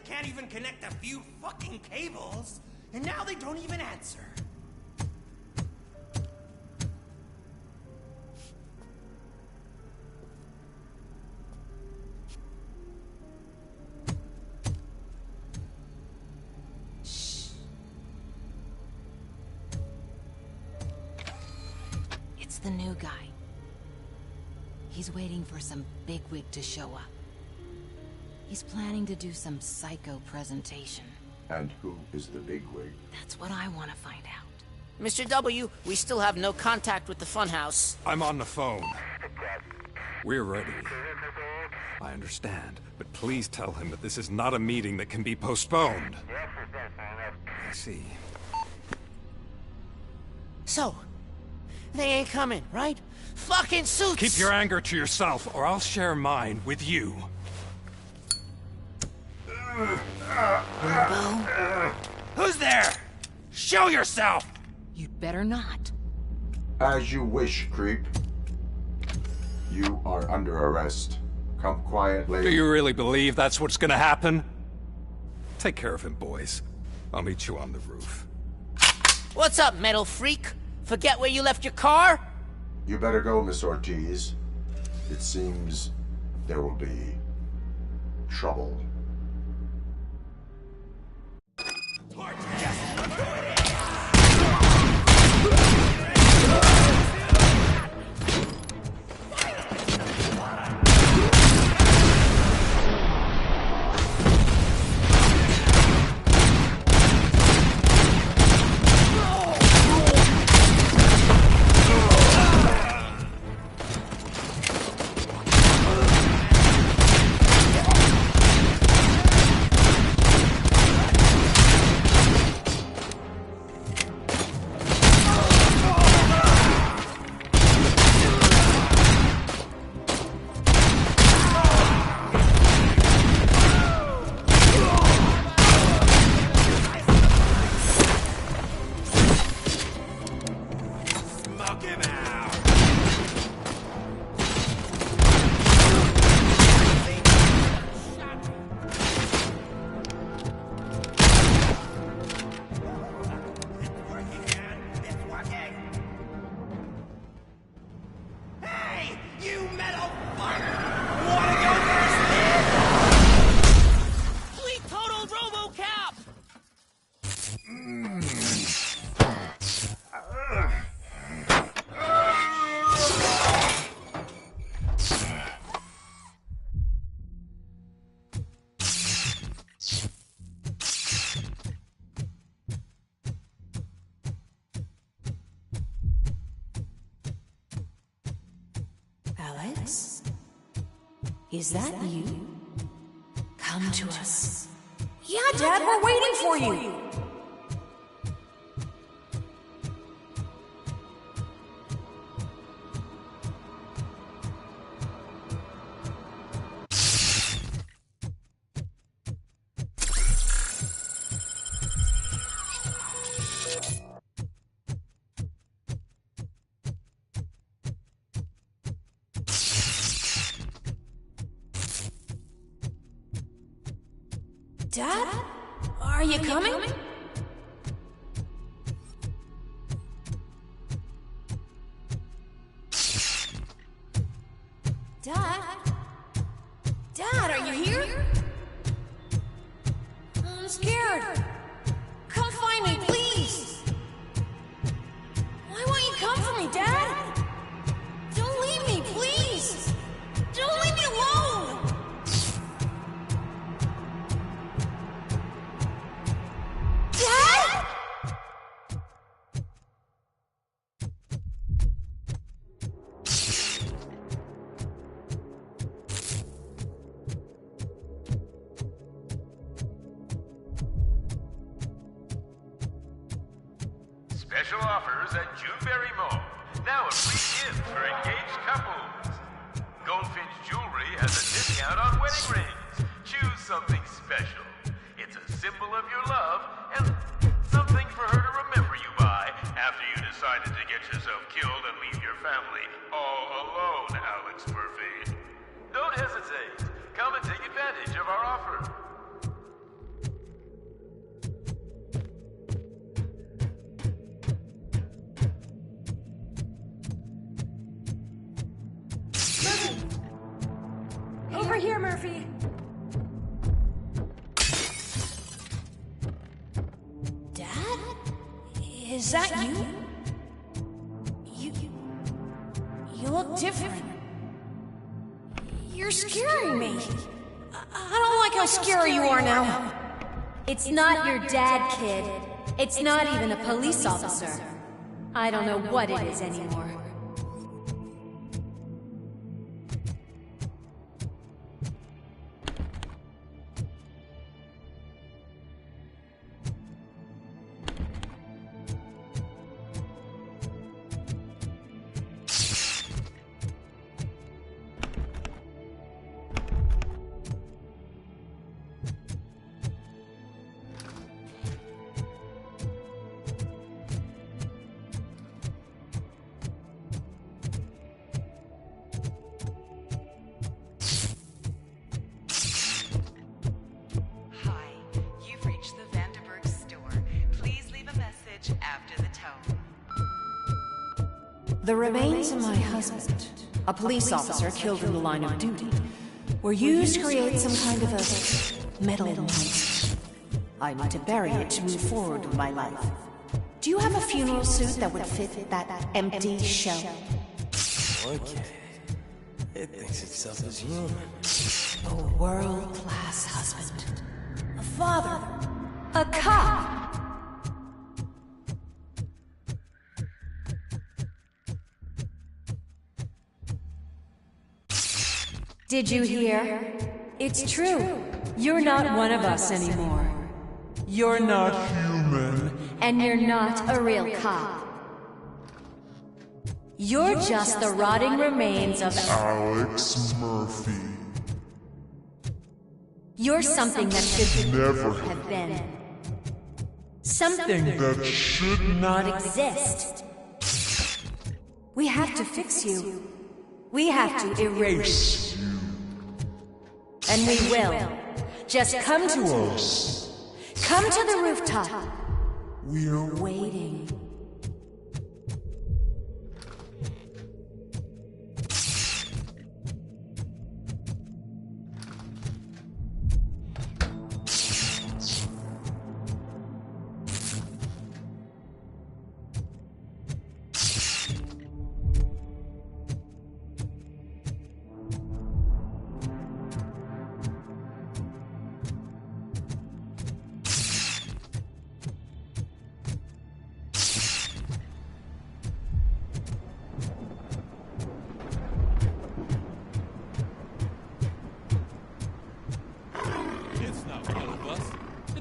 can't even connect a few fucking cables, and now they don't even answer. Shh. It's the new guy. He's waiting for some bigwig to show up. He's planning to do some psycho presentation. And who is the bigwig? That's what I want to find out. Mr. W, we still have no contact with the funhouse. I'm on the phone. We're ready. I understand, but please tell him that this is not a meeting that can be postponed. I see. So, they ain't coming, right? Fucking suits! Keep your anger to yourself, or I'll share mine with you. Robo? Who's there? Show yourself! You'd better not. As you wish, creep. You are under arrest. Come quietly. Do you really believe that's what's gonna happen? Take care of him, boys. I'll meet you on the roof. What's up, metal freak? Forget where you left your car? You better go, Miss Ortiz. It seems there will be trouble. Alex? Is that you? Come to us. Yeah, Dad, we're waiting for you. Dad? Are you coming? Dad? Dad, are you here? I'm scared. Come find me, please. Why won't you come for me, Dad? Don't leave me, please. Don't leave me alone. Dad? Special offers at Juneberry Mall. Now a free gift for engaged couples. Goldfinch Jewelry has a discount on wedding rings. Choose something special. It's a symbol of your love and something for her to remember you by after you decided to get yourself killed and leave your family all alone, Alex Murphy. Don't hesitate. Come and take advantage of our offer. over here, Murphy. Dad? Is that you? You look different. You're scaring me. I don't like how scary you are now. It's not your dad, kid. It's not even a police officer. I don't know what it is anymore. The remains of my husband, a police officer killed in the line of duty, were used to create some kind of a metal monster. I need to bury it to move forward with my life. Do you have a funeral suit that would fit that empty shell? Okay. It thinks itself as human. A world-class husband. A father. A cop! Did you hear? It's true. You're not one of us anymore. You're not human. And you're not a real cop. You're just the rotting remains of Alex Murphy. You're something that should Never have been. Something that should not exist. We have to fix you. We have to erase you. And we will. Just come to us. Come to the rooftop. We're waiting.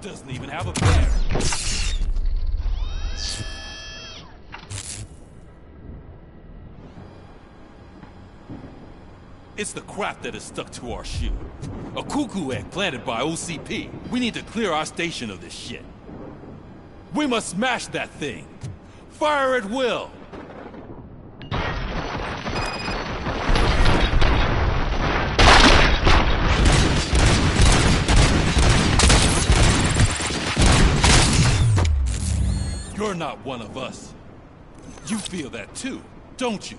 Doesn't even have a bed. It's the crap that is stuck to our shoe. A cuckoo egg planted by OCP. We need to clear our station of this shit. We must smash that thing. Fire at will. You're not one of us. You feel that too, don't you?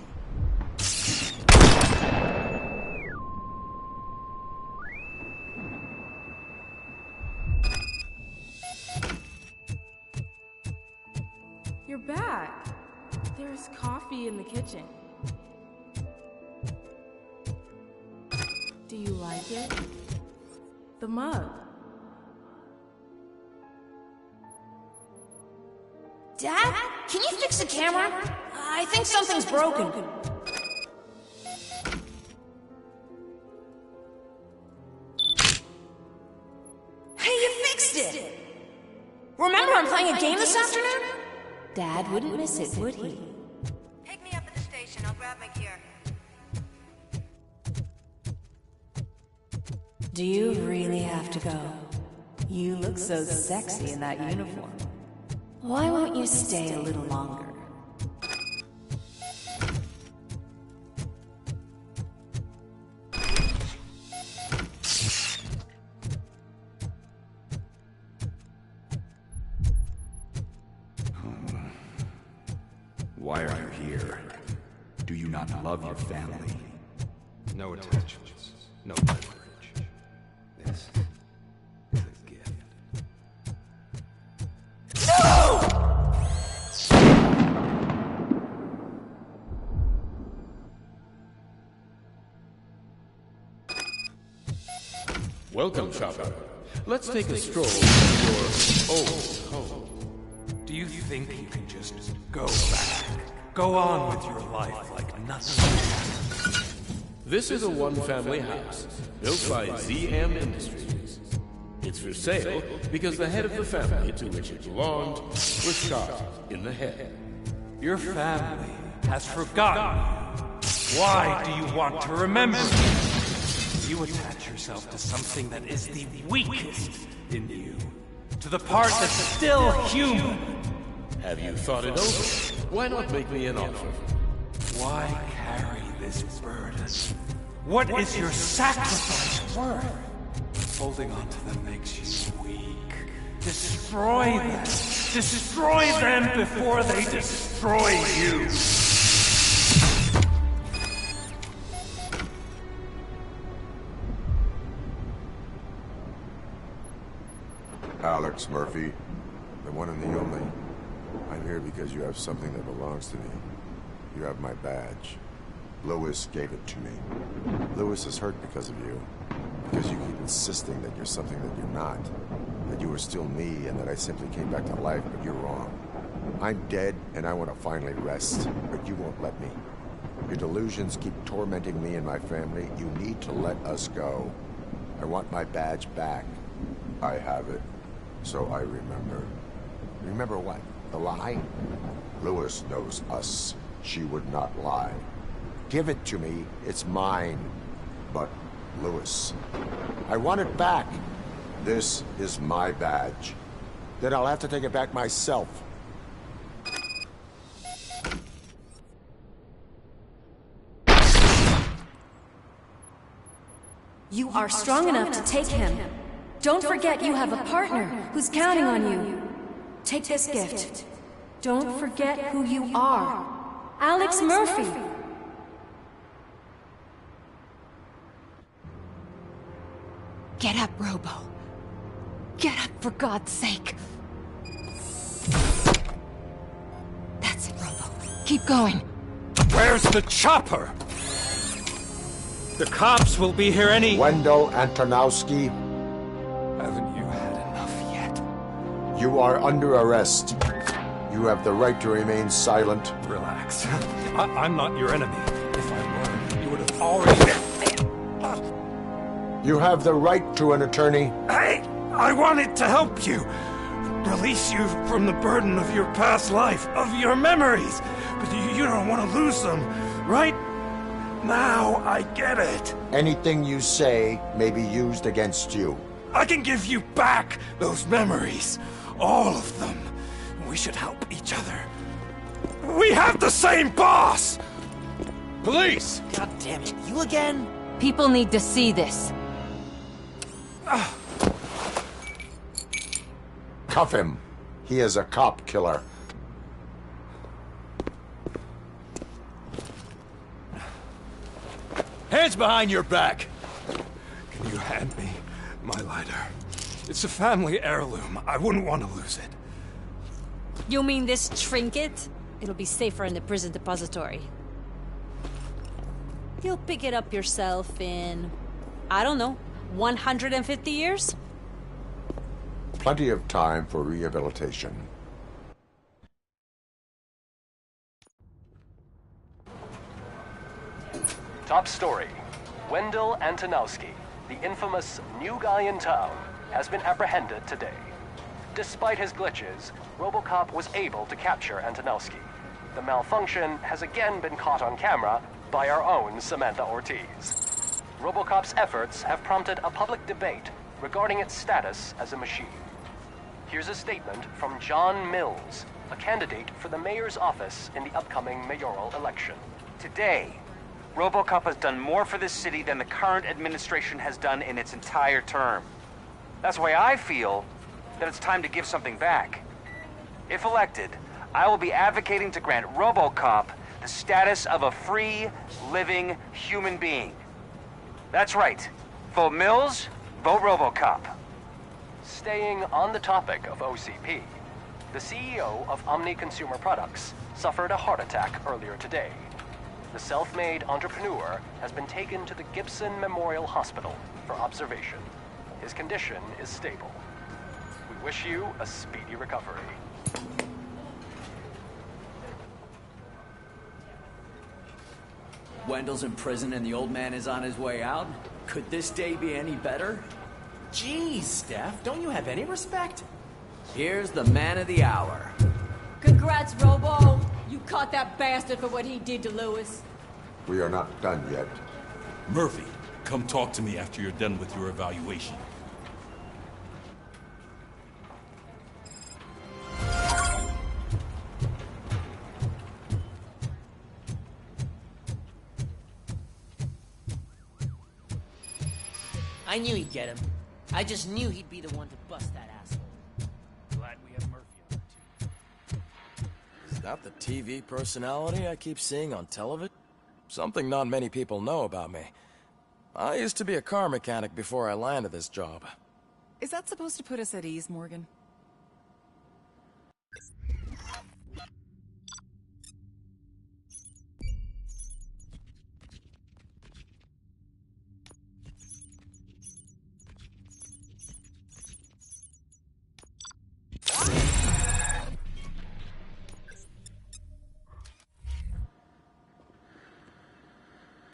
You're back. There's coffee in the kitchen. Do you like it? The mug. Dad? Can you fix the camera? I think something's broken. Hey, you fixed it! Remember I'm playing a game this afternoon? Dad wouldn't miss it, would he? Pick me up at the station. I'll grab my gear. Do you really have to go? You look so sexy in that uniform. Why won't you stay a little longer? Why are you here? Do you not love your family? No attachments. No leverage. This is a gift. Welcome, Chopper. Let's take a stroll through your old home. Do you think you can just go back? Go on with your life like nothing? This is a one-family house, built by ZM Industries. It's for sale because the head of the family to which it belonged was shot in the head. Your family has forgotten you. Why do you want to remember? You attach yourself to something that is the weakest in you. To the part that's still human. Have you thought it over? Why not make me an offer? Why carry this burden? What is your sacrifice worth? Holding on to them makes you weak. Destroy them. Destroy them before they destroy you. Alex Murphy, the one and the only. I'm here because you have something that belongs to me. You have my badge. Lewis gave it to me. Lewis is hurt because of you. Because you keep insisting that you're something that you're not. That you are still me and that I simply came back to life, but you're wrong. I'm dead and I want to finally rest, but you won't let me. Your delusions keep tormenting me and my family. You need to let us go. I want my badge back. I have it. So I remember. Remember what? The lie? Lewis knows us. She would not lie. Give it to me. It's mine. But, Lewis, I want it back. This is my badge. Then I'll have to take it back myself. You are strong enough to take him. Don't forget you have a partner who's counting on you. Take this gift. Don't forget who you are. Alex Murphy. Get up, Robo. Get up, for God's sake. That's it, Robo. Keep going. Where's the chopper? The cops will be here any... Wendell Antonowski. Haven't you had enough yet? You are under arrest. You have the right to remain silent. Relax. I'm not your enemy. If I were, you would have already... You have the right to an attorney. I wanted to help you. Release you from the burden of your past life, of your memories. But you don't want to lose them, right? Now I get it. Anything you say may be used against you. I can give you back those memories. All of them. We should help each other. We have the same boss! Police! God damn it, you again? People need to see this. Cuff him. He is a cop killer. Hands behind your back! Can you hand me my lighter? It's a family heirloom. I wouldn't want to lose it. You mean this trinket? It'll be safer in the prison depository. You'll pick it up yourself in, I don't know, 150 years? Plenty of time for rehabilitation. Top story. Wendell Antonowski, the infamous new guy in town, has been apprehended today. Despite his glitches, RoboCop was able to capture Antonowski. The malfunction has again been caught on camera by our own Samantha Ortiz. RoboCop's efforts have prompted a public debate regarding its status as a machine. Here's a statement from John Mills, a candidate for the mayor's office in the upcoming mayoral election. Today, RoboCop has done more for this city than the current administration has done in its entire term. That's why I feel that it's time to give something back. If elected, I will be advocating to grant RoboCop the status of a free, living human being. That's right. Vote Mills, vote RoboCop. Staying on the topic of OCP, the CEO of Omni Consumer Products suffered a heart attack earlier today. The self-made entrepreneur has been taken to the Gibson Memorial Hospital for observation. His condition is stable. We wish you a speedy recovery. Wendell's in prison and the old man is on his way out? Could this day be any better? Jeez, Steph, don't you have any respect? Here's the man of the hour. Congrats, Robo! You caught that bastard for what he did to Lewis. We are not done yet. Murphy, come talk to me after you're done with your evaluation. I knew he'd get him. I just knew he'd be the one to bust that asshole. Glad we have Murphy on the team. Is that the TV personality I keep seeing on television? Something not many people know about me. I used to be a car mechanic before I landed this job. Is that supposed to put us at ease, Morgan?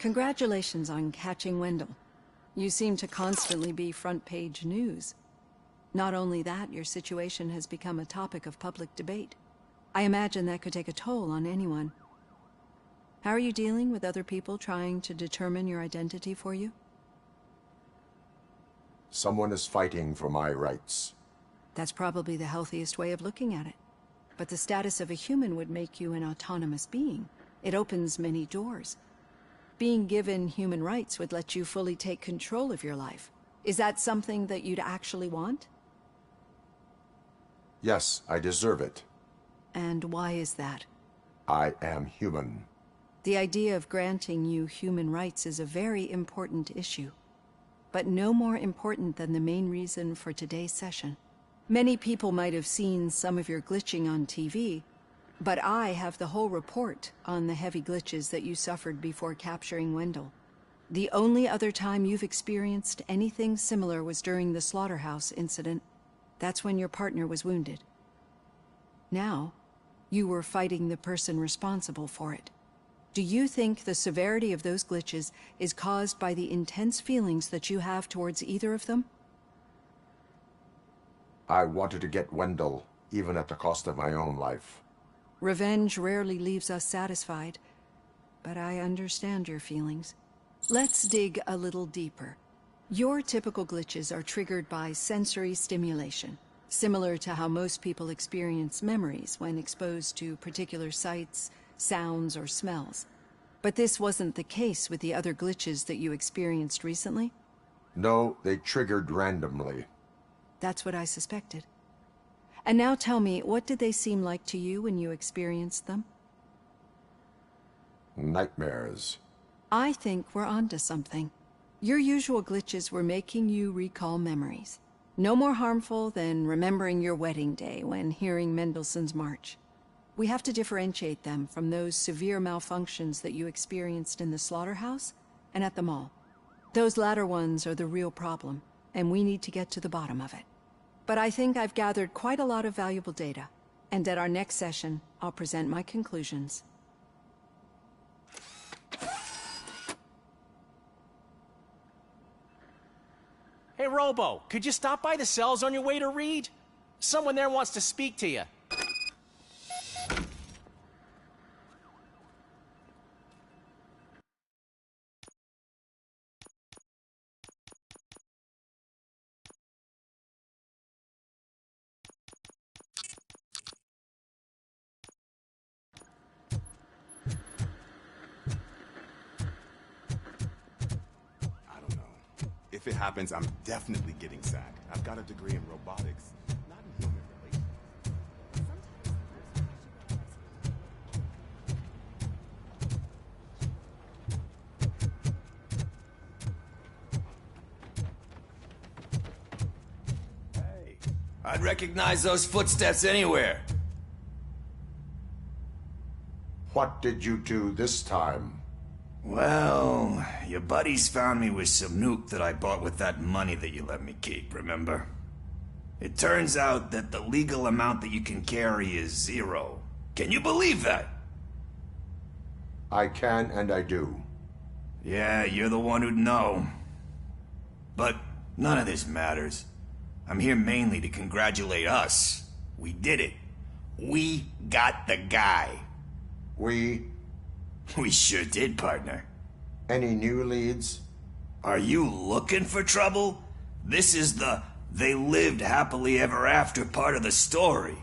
Congratulations on catching Wendell. You seem to constantly be front-page news. Not only that, your situation has become a topic of public debate. I imagine that could take a toll on anyone. How are you dealing with other people trying to determine your identity for you? Someone is fighting for my rights. That's probably the healthiest way of looking at it. But the status of a human would make you an autonomous being. It opens many doors. Being given human rights would let you fully take control of your life. Is that something that you'd actually want? Yes, I deserve it. And why is that? I am human. The idea of granting you human rights is a very important issue, but no more important than the main reason for today's session. Many people might have seen some of your glitching on TV, but I have the whole report on the heavy glitches that you suffered before capturing Wendell. The only other time you've experienced anything similar was during the slaughterhouse incident. That's when your partner was wounded. Now, you were fighting the person responsible for it. Do you think the severity of those glitches is caused by the intense feelings that you have towards either of them? I wanted to get Wendell, even at the cost of my own life. Revenge rarely leaves us satisfied, but I understand your feelings. Let's dig a little deeper. Your typical glitches are triggered by sensory stimulation, similar to how most people experience memories when exposed to particular sights, sounds, or smells. But this wasn't the case with the other glitches that you experienced recently? No, they triggered randomly. That's what I suspected. And now tell me, what did they seem like to you when you experienced them? Nightmares. I think we're onto something. Your usual glitches were making you recall memories. No more harmful than remembering your wedding day when hearing Mendelssohn's March. We have to differentiate them from those severe malfunctions that you experienced in the slaughterhouse and at the mall. Those latter ones are the real problem, and we need to get to the bottom of it. But I think I've gathered quite a lot of valuable data, and at our next session, I'll present my conclusions. Hey, Robo, could you stop by the cells on your way to Reed? Someone there wants to speak to you. If it happens, I'm definitely getting sacked. I've got a degree in robotics, not in human relations. I'd recognize those footsteps anywhere. What did you do this time? Well, your buddies found me with some nuke that I bought with that money that you let me keep, remember? It turns out that the legal amount that you can carry is 0. Can you believe that? I can and I do. Yeah, you're the one who'd know. But none of this matters. I'm here mainly to congratulate us. We did it. We got the guy. We sure did, partner. Any new leads? Are you looking for trouble? This is the they lived happily ever after part of the story.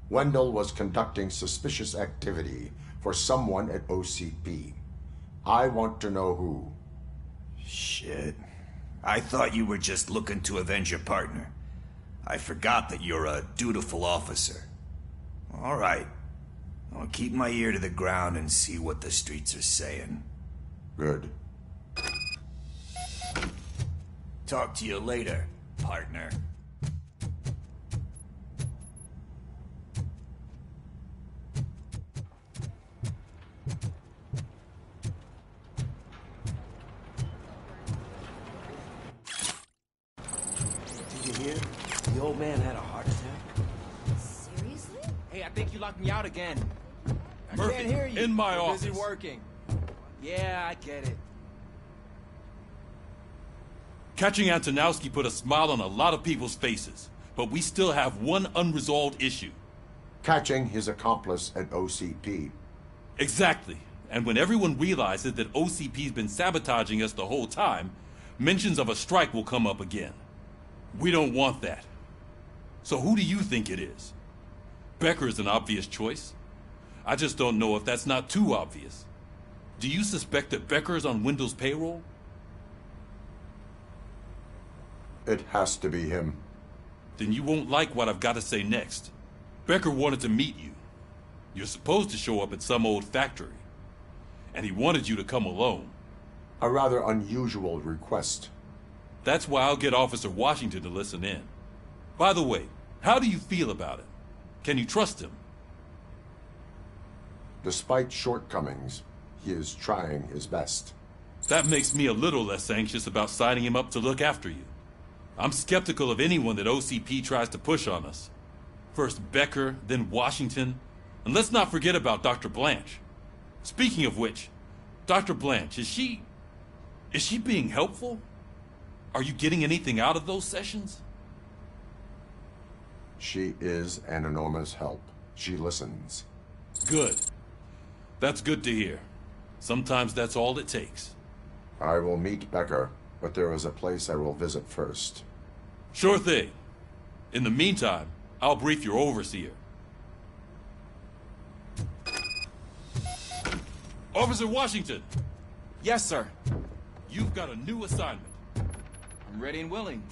Wendell was conducting suspicious activity for someone at OCP. I want to know who. Shit. I thought you were just looking to avenge your partner. I forgot that you're a dutiful officer. All right. I'll keep my ear to the ground and see what the streets are saying. Good. Talk to you later, partner. Did you hear? The old man had a heart attack. Seriously? Hey, I think you locked me out again. Murphy, I can't hear you. in my You're office. busy working. Yeah, I get it. Catching Antonowski put a smile on a lot of people's faces, but we still have one unresolved issue. Catching his accomplice at OCP. Exactly. And when everyone realizes that OCP's been sabotaging us the whole time, mentions of a strike will come up again. We don't want that. So who do you think it is? Becker is an obvious choice. I just don't know if that's not too obvious. Do you suspect that Becker is on Wendell's payroll? It has to be him. Then you won't like what I've got to say next. Becker wanted to meet you. You're supposed to show up at some old factory. And he wanted you to come alone. A rather unusual request. That's why I'll get Officer Washington to listen in. By the way, how do you feel about it? Can you trust him? Despite shortcomings, he is trying his best. That makes me a little less anxious about signing him up to look after you. I'm skeptical of anyone that OCP tries to push on us. First Becker, then Washington, and let's not forget about Dr. Blanche. Speaking of which, Dr. Blanche, is she being helpful? Are you getting anything out of those sessions? She is an enormous help. She listens. Good. That's good to hear. Sometimes that's all it takes. I will meet Becker, but there is a place I will visit first. Sure thing. In the meantime, I'll brief your overseer. Officer Washington! Yes, sir. You've got a new assignment. I'm ready and willing.